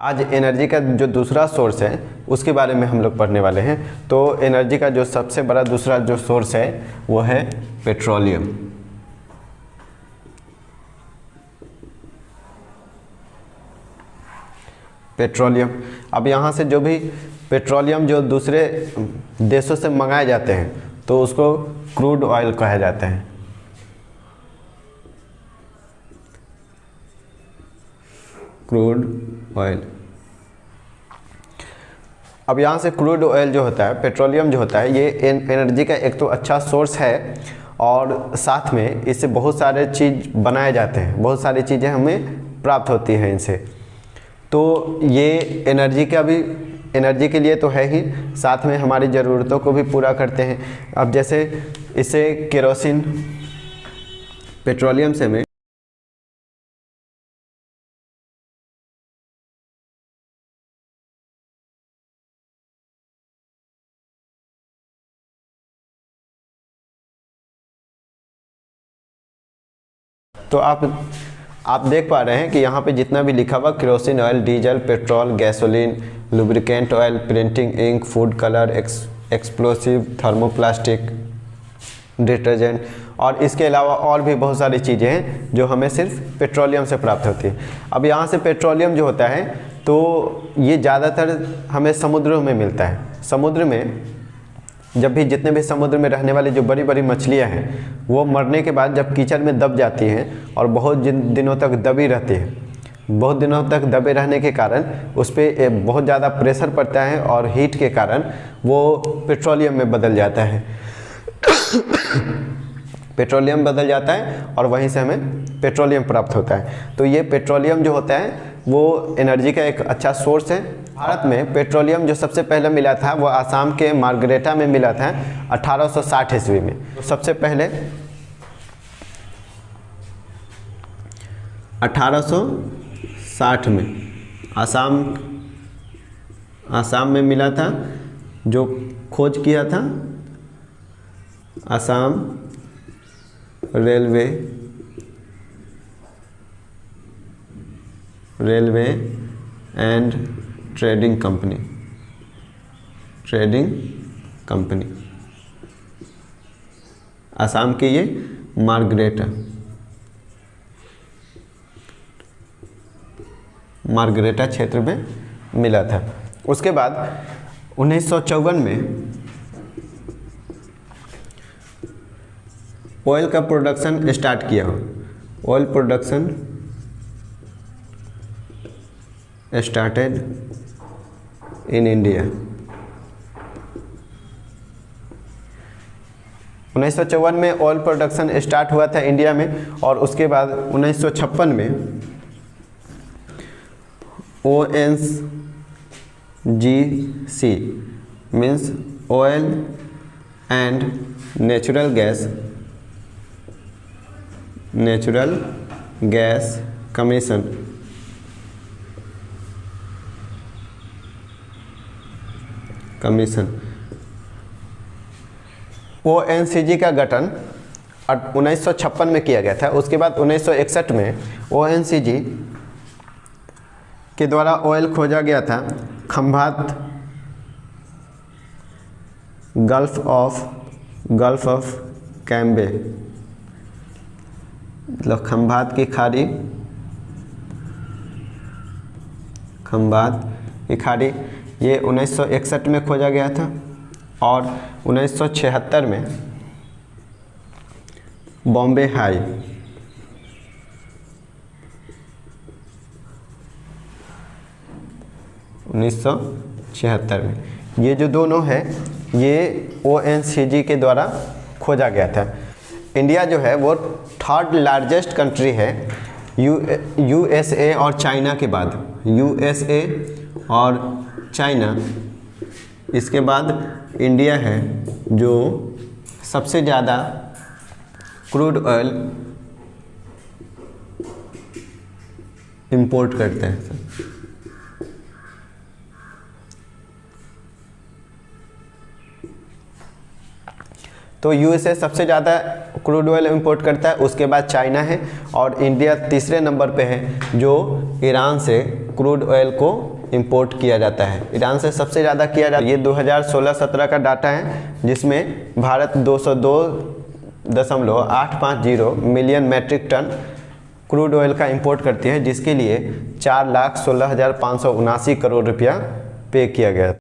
आज एनर्जी का जो दूसरा सोर्स है उसके बारे में हम लोग पढ़ने वाले हैं। तो एनर्जी का जो सबसे बड़ा दूसरा जो सोर्स है वो है पेट्रोलियम। पेट्रोलियम, अब यहाँ से जो भी पेट्रोलियम जो दूसरे देशों से मंगाए जाते हैं तो उसको क्रूड ऑयल कहा जाता है। Crude oil. अब यहाँ से क्रूड ऑयल जो होता है, पेट्रोलियम जो होता है, ये एनर्जी का एक तो अच्छा सोर्स है और साथ में इससे बहुत सारे चीज़ बनाए जाते हैं, बहुत सारी चीज़ें हमें प्राप्त होती हैं इनसे। तो ये एनर्जी का भी, एनर्जी के लिए तो है ही, साथ में हमारी ज़रूरतों को भी पूरा करते हैं। अब जैसे इसे केरोसिन, पेट्रोलियम से हमें तो आप देख पा रहे हैं कि यहाँ पे जितना भी लिखा हुआ kerosene oil, diesel, petrol, gasoline, lubricant oil, printing ink, food colour, explosive, thermoplastic, detergent और इसके अलावा और भी बहुत सारी चीज़ें हैं जो हमें सिर्फ पेट्रोलियम से प्राप्त होती है। अब यहाँ से पेट्रोलियम जो होता है तो ये ज़्यादातर हमें समुद्रों में मिलता है। समुद्र में जब भी जितने भी समुद्र में रहने वाली जो बड़ी बड़ी मछलियां हैं वो मरने के बाद जब कीचड़ में दब जाती हैं और बहुत दिनों तक दबी रहती है, बहुत दिनों तक दबे रहने के कारण उस पर बहुत ज़्यादा प्रेशर पड़ता है और हीट के कारण वो पेट्रोलियम में बदल जाता है। पेट्रोलियम बदल जाता है और वहीं से हमें पेट्रोलियम प्राप्त होता है। तो ये पेट्रोलियम जो होता है वो एनर्जी का एक अच्छा सोर्स है। भारत में पेट्रोलियम जो सबसे पहले मिला था वो आसाम के मार्गरेटा में मिला था 1860 ईस्वी में। तो सबसे पहले 1860 में आसाम में मिला था। जो खोज किया था Assam railway and trading company Assam के ये मार्गरेटा क्षेत्र में मिला था। उसके बाद 1954 में ऑयल का प्रोडक्शन स्टार्ट किया। Oil production started in India. 1954 में ऑयल प्रोडक्शन स्टार्ट हुआ था इंडिया में और उसके बाद 1956 में ONGC means oil and natural gas commission ONGC का गठन 1956 में किया गया था। उसके बाद 1961 में ONGC के द्वारा ऑयल खोजा गया था खंभात गल्फ ऑफ कैम्बे, मतलब खंभात की खाड़ी, ये 1961 में खोजा गया था। और 1976 में बॉम्बे हाई, में ये जो दोनों है ये ONGC के द्वारा खोजा गया था। इंडिया जो है वो थर्ड लार्जेस्ट कंट्री है USA और चाइना के बाद। USA और चाइना, इसके बाद इंडिया है जो सबसे ज़्यादा क्रूड ऑयल इंपोर्ट करते हैं। तो USA सबसे ज़्यादा क्रूड ऑयल इंपोर्ट करता है, उसके बाद चाइना है और इंडिया तीसरे नंबर पे है जो ईरान से क्रूड ऑयल को इंपोर्ट किया जाता है। ईरान से सबसे ज़्यादा किया जाता है। ये 2016-17 का डाटा है, जिसमें Bharat 202.850 million metric tonne crude oil का इंपोर्ट करती है, जिसके लिए 4,16,579 करोड़ रुपया पे किया गया।